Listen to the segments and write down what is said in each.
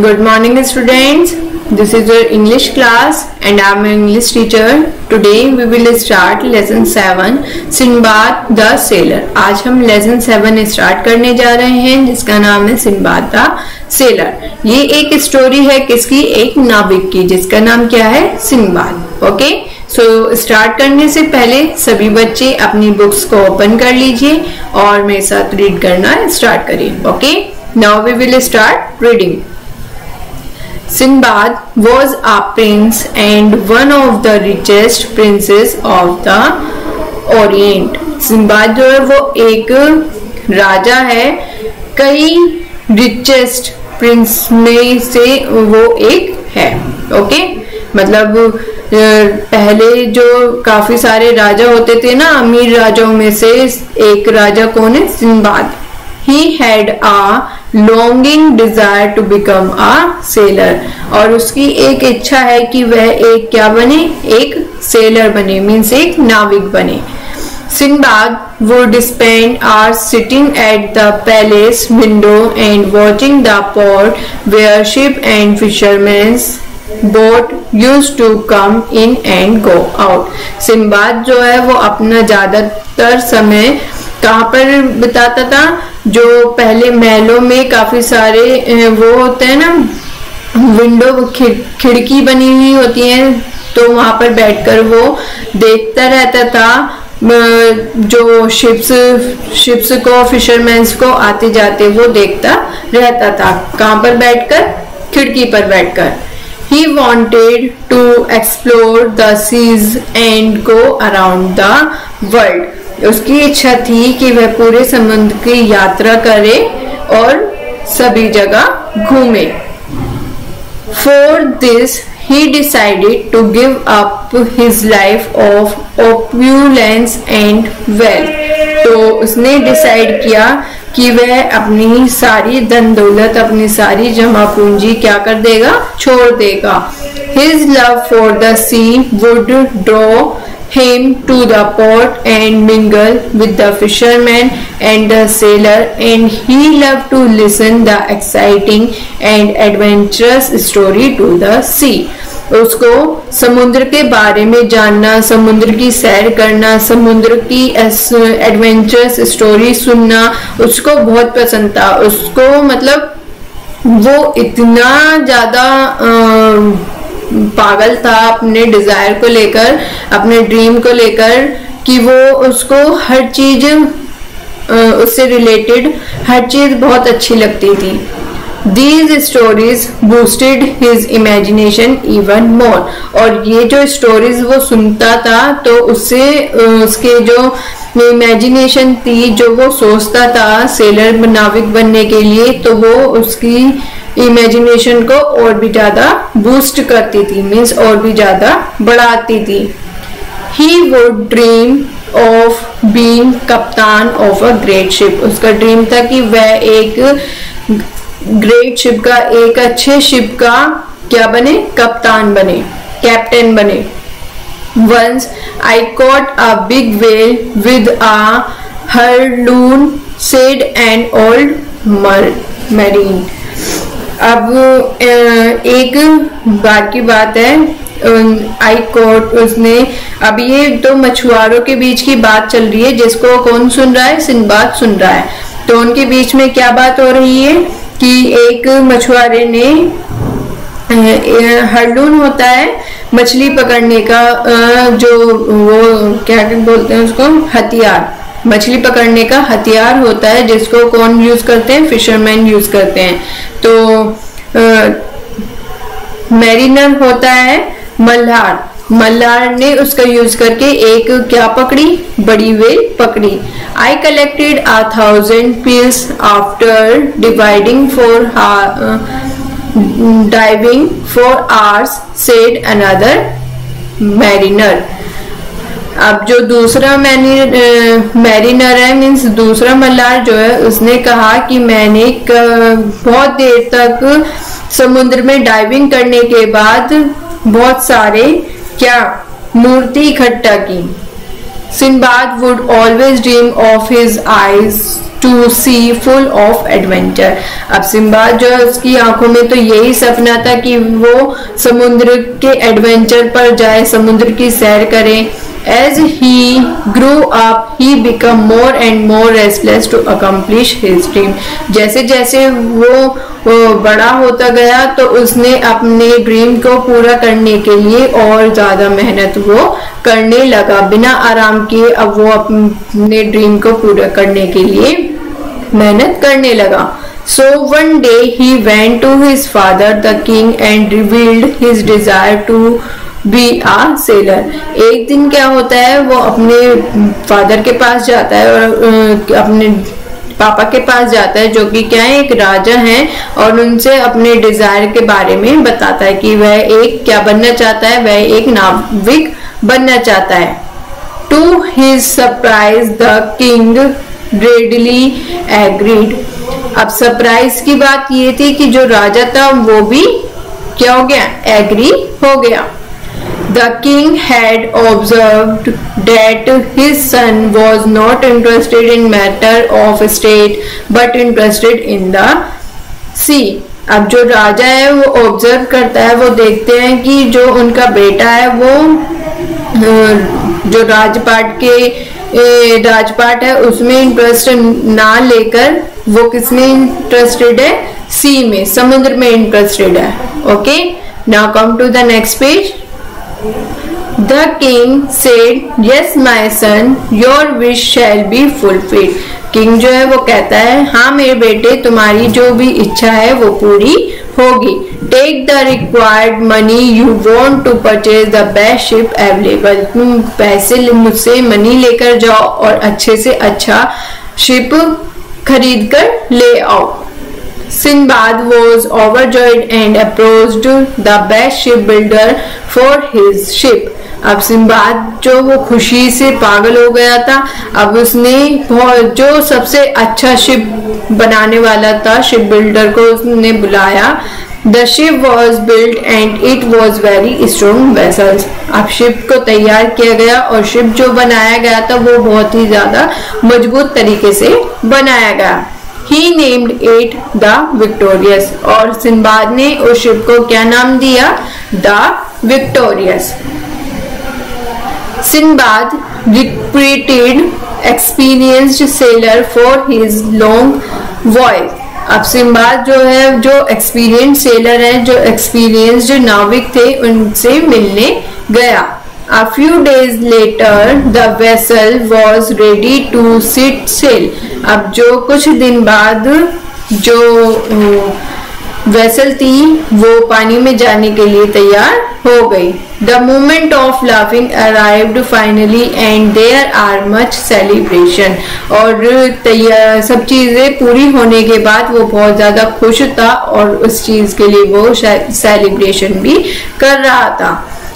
Good morning students. This is your English class and I am an English teacher. Today we will start lesson 7 Sinbad the seller. आज हम lesson 7 start करने जा रहे हैं जिसका नाम है सिंबाद द सेलर. ये एक स्टोरी है किसकी? एक नाविक की जिसका नाम क्या है? सिंबाद. ओके, सो स्टार्ट करने से पहले सभी बच्चे अपनी बुक्स को ओपन कर लीजिए और मेरे साथ रीड करना स्टार्ट करिए. Okay, now we will start reading. Sinbad was a prince and one of the richest princes of the Orient. Sinbad जो है वो एक राजा है, कई richest prince में से वो एक है. ओके, मतलब पहले जो काफी सारे राजा होते थे ना, अमीर राजाओं में से एक राजा कौन है? Sinbad. He had a longing desire to become a sailor. और उसकी एक इच्छा है कि वह एक क्या बने? एक सेलर बने, मीन्स एक नाविक बने. Sinbad would spend hours sitting at the palace window and watching the port where ship and fishermen's boat used to come in and go out. Sinbad जो है वो अपना ज्यादातर समय कहाँ पर बिताता था? जो पहले महलों में काफी सारे वो होते हैं ना, विंडो खिड़की बनी हुई होती है, तो वहां पर बैठकर वो देखता रहता था जो शिप्स को, फिशरमैन्स को आते जाते वो देखता रहता था. कहाँ पर बैठकर? खिड़की पर बैठकर. He wanted to explore the seas and go around the world. उसकी इच्छा थी कि वह पूरे समुद्र की यात्रा करे और सभी जगह घूमे. For this he decided to give up his life of opulence and wealth. तो उसने डिसाइड किया कि वह अपनी सारी धन दौलत, अपनी सारी जमा पूंजी क्या कर देगा? छोड़ देगा. His love for the sea would draw him to the port and mingle with the fishermen and the sailor, and he loved to listen the exciting and adventurous story to the sea. उसको समुद्र के बारे में जानना, समुद्र की सैर करना, समुद्र की एडवेंचरस स्टोरी सुनना उसको बहुत पसंद था. उसको मतलब वो इतना ज्यादा पागल था अपने डिजायर को लेकर, अपने ड्रीम को लेकर, कि वो उसको हर चीज उससे रिलेटेड हर चीज बहुत अच्छी लगती थी. These stories boosted his imagination even more. और ये जो स्टोरीज वो सुनता था तो उससे उसके जो इमेजिनेशन थी, जो वो सोचता था सेलर नाविक बनने के लिए, तो वो उसकी इमेजिनेशन को और भी ज्यादा बूस्ट करती थी, मीन्स और भी ज्यादा बढ़ाती थी. He would dream of being कप्तान of a great ship. उसका ड्रीम था कि वह एक ग्रेट शिप का, एक अच्छे शिप का क्या बने? कप्तान बने, कैप्टन बने. Once I caught a big whale with a harpoon, said an old marine. अब एक बार की बात है, आई कोट उसने, अब ये तो मछुआरों के बीच की बात चल रही है जिसको कौन सुन रहा है? सिंबाद सुन रहा है. तो उनके बीच में क्या बात हो रही है कि एक मछुआरे ने, हरलून होता है मछली पकड़ने का जो वो क्या बोलते हैं उसको? हथियार. मछली पकड़ने का हथियार होता है जिसको कौन यूज करते हैं? फिशरमैन यूज करते हैं. तो मैरिनर होता है मल्हार. मल्हार ने उसका यूज करके एक क्या पकड़ी? बड़ी व्हेल पकड़ी. I collected 1,000 pills after diving for hours, said another mariner. अब जो दूसरा मैरिनर है, मीन्स दूसरा मल्हार जो है, उसने कहा कि मैंने बहुत देर तक समुद्र में डाइविंग करने के बाद बहुत सारे क्या मूर्ति इकट्ठा की. Sinbad would always dream of his eyes to see full of adventure. अब सिंबाद जो है उसकी आंखों में तो यही सपना था कि वो समुद्र के एडवेंचर पर जाए, समुद्र की सैर करे। As he grew up, he became more and more restless to accomplish his dream. जैसे जैसे वो बड़ा होता गया तो उसने अपने ड्रीम को पूरा करने के लिए और ज्यादा मेहनत वो करने लगा। बिना आराम किए अब वो अपने ड्रीम को पूरा करने के लिए मेहनत करने लगा। So one day he went to his father, the king, and revealed his desire to be a sailor. एक दिन क्या होता है, वो अपने फादर के पास जाता है और अपने पापा के पास जाता है जो कि क्या है, एक राजा हैं, और उनसे अपने डिजायर के बारे में बताता है कि वह एक क्या बनना चाहता है, वह एक नाविक बनना चाहता है। To his surprise the king readily agreed. अब सरप्राइज की बात ये थी कि जो राजा था वो भी क्या हो गया, एग्री हो गया। The king had observed that his son was not interested in matter of state but interested in the sea. अब जो राजा है वो ऑब्जर्व करता है, वो देखते हैं कि जो उनका बेटा है वो जो राजपाट है उसमें इंटरेस्ट ना लेकर वो किसमें इंटरेस्टेड है, सी में, समुद्र में इंटरेस्टेड है। Okay, now come to the next page. The king said, "Yes, my son, your wish shall be fulfilled." King जो है वो कहता है, हाँ मेरे बेटे, तुम्हारी जो भी इच्छा है वो पूरी होगी। Take the required money you want to purchase the best ship available. तुम पैसे मुझसे मनी लेकर जाओ और अच्छे से अच्छा शिप खरीद कर ले आओ। Sinbad was overjoyed and approached the best shipbuilder for his ship. अब सिंबाद जो वो खुशी से पागल हो गया था, अब उसने जो सबसे अच्छा शिप बनाने वाला था शिप बिल्डर को उसने बुलाया। The ship was built and it was very strong vessels. अब शिप को तैयार किया गया और शिप जो बनाया गया था वो बहुत ही ज्यादा मजबूत तरीके से बनाया गया। He named it the Victorious, और सिंबाद ने उस शिप को क्या नाम दिया, The Victorious। Sinbad recruited experienced sailor for his long voyage। अब सिंबाद जो है, जो एक्सपीरियंस सेलर है, जो एक्सपीरियंस्ड नाविक थे, उनसे मिलने गया। A few days later, the vessel was ready to set sail। अब जो कुछ दिन बाद जो वेसल थी वो पानी में जाने के लिए तैयार हो गई। The moment of laughing arrived finally and there are much celebration। और सब चीजें पूरी होने के बाद वो बहुत ज्यादा खुश था और उस चीज के लिए वो सेलिब्रेशन भी कर रहा था।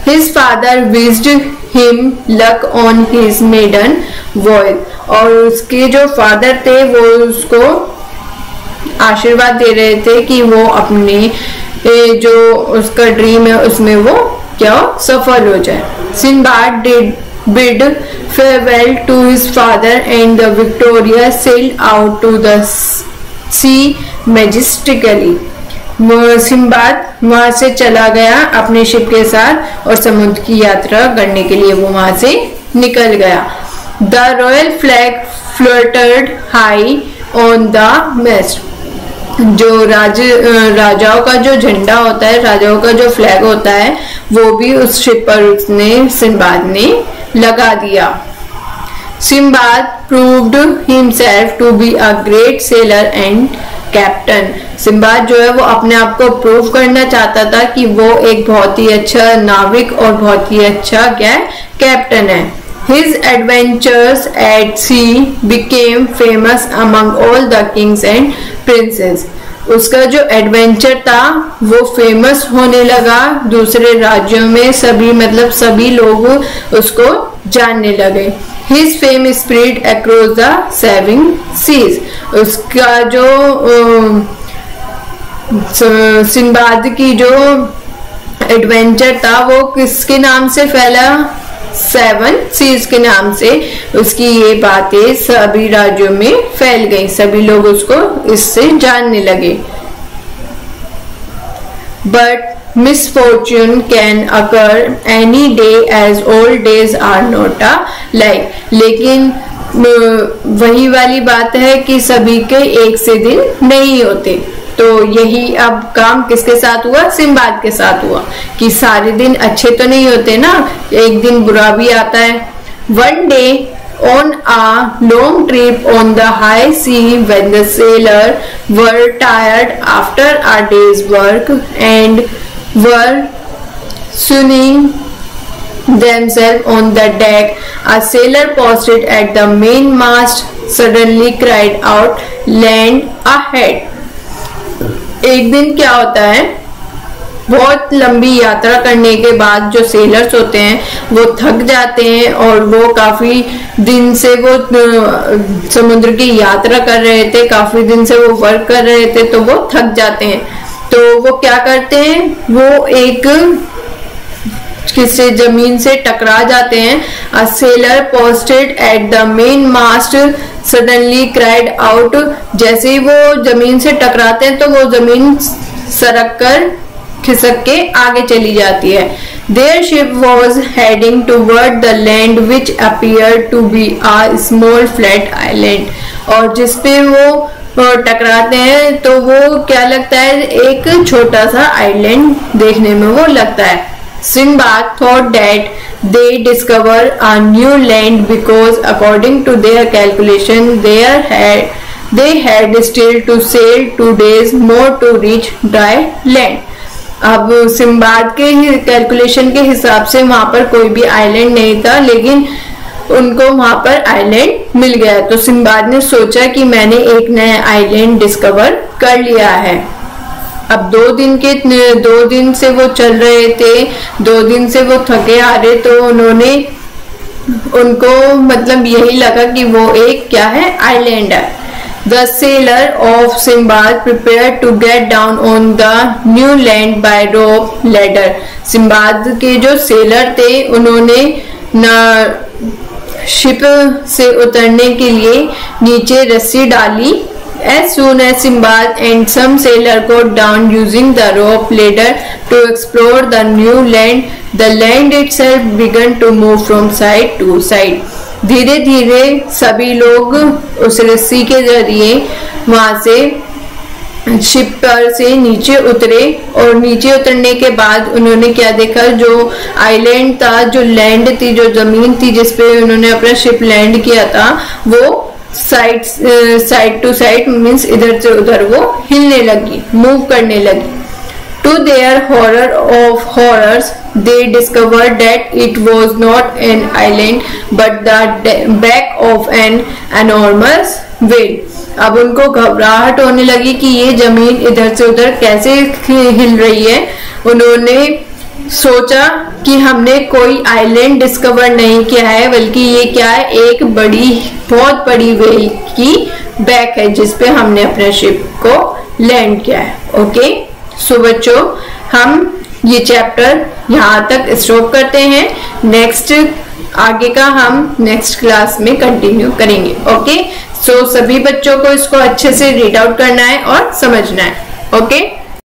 His father wished him luck on his maiden voyage। और उसके जो फादर थे वो उसको आशीर्वाद दे रहे थे कि वो अपने जो उसका ड्रीम है उसमें वो क्या सफल हो जाए। Sinbad did bid farewell to his father and the Victoria sailed out to the sea majestically। Sinbad वहां से चला गया अपने शिप के साथ और समुद्र की यात्रा करने के लिए वो वहां से निकल गया। The royal flag floated high on the mast. जो राजाओं का जो झंडा होता है, राजाओं का जो फ्लैग होता है, वो भी उस शिप पर उसने सिंबाद ने लगा दिया। Sinbad proved himself to be a great sailor and captain. Sinbad जो है वो अपने आप को प्रूव करना चाहता था कि वो एक बहुत ही अच्छा नाविक और बहुत ही अच्छा क्या है, कैप्टन है। His adventures at sea became famous among all the kings and princes। उसका जो एडवेंचर था वो फेमस होने लगा दूसरे राज्यों में, सभी लोग उसको जानने लगे। His fame spread across the seven seas। उसका जो सिंबाद की जो एडवेंचर था वो किसके नाम से फैला, 7 सीज के नाम से उसकी ये बातें सभी राज्यों में फैल गई, सभी लोग उसको इससे जानने लगे। But misfortune can occur any day as all days are not alike. लेकिन वही वाली बात है कि सभी के एक से दिन नहीं होते। तो यही अब काम किसके साथ हुआ? सिंबाद के साथ हुआ कि सारे दिन अच्छे तो नहीं होते ना, एक दिन बुरा भी आता है। One day on a long trip on the high sea, when the sailors were tired after a day's work and were sunning themselves on the deck, a sailor posted at the mainmast suddenly cried out, "Land ahead!" एक दिन क्या होता है, बहुत लंबी यात्रा करने के बाद जो सेलर्स होते हैं वो थक जाते हैं और वो काफी दिन से वो समुद्र की यात्रा कर रहे थे, काफी दिन से वो वर्क कर रहे थे, तो वो थक जाते हैं। तो वो क्या करते हैं, वो एक किसी जमीन से टकरा जाते हैं। A sailor posted at the main mast suddenly cried out. जैसे ही वो जमीन से टकराते हैं तो वो जमीन सरक कर खिसक के आगे चली जाती है। Their ship was heading toward the land which appeared to be a small flat island। और जिसपे वो टकराते हैं तो वो क्या लगता है, एक छोटा सा आइलैंड देखने में वो लगता है। Sinbad thought that they discover a new land because according to their calculation they had still to sail 2 days more to reach dry land। अब सिंबाद के कैलकुलेशन के हिसाब से वहां पर कोई भी आइलैंड नहीं था, लेकिन उनको वहां पर आइलैंड मिल गया। तो सिंबाद ने सोचा कि मैंने एक नया आइलैंड डिस्कवर कर लिया है। अब 2 दिन से वो चल रहे थे, 2 दिन से वो थके आ रहे, तो उनको मतलब यही लगा कि वो एक क्या है, आइलैंड है। The sailor of Sinbad prepared to get down on the new land by rope ladder। Sinbad के जो सेलर थे उन्होंने शिप से उतरने के लिए नीचे रस्सी डाली। As soon as Sinbad and some sailor got down using the rope ladder to explore the new land, the land itself began to move from side to side। धीरे धीरे सभी लोग उस रस्सी के जरिए वहां से शिप पर से नीचे उतरे, और नीचे उतरने के बाद उन्होंने क्या देखा, जो आइलैंड था, जो लैंड थी, जो जमीन थी जिसपे उन्होंने अपना शिप लैंड किया था, वो साइड टू साइड मीन्स इधर से उधर वो हिलने लगी, मूव करने लगी। To their horror of horrors, they discovered that it was not an island but the back of an enormous whale। अब उनको घबराहट होने लगी कि ये जमीन इधर से उधर कैसे हिल रही है। उन्होंने सोचा कि हमने कोई आइलैंड डिस्कवर नहीं किया है, बल्कि ये क्या है, एक बहुत बड़ी व्हेल की बैक है जिसपे हमने अपने शिप को लैंड किया है। ओके, सो बच्चों, हम ये चैप्टर यहाँ तक स्टॉप करते हैं। नेक्स्ट आगे का हम नेक्स्ट क्लास में कंटिन्यू करेंगे। ओके, सो सभी बच्चों को इसको अच्छे से रीड आउट करना है और समझना है। ओके।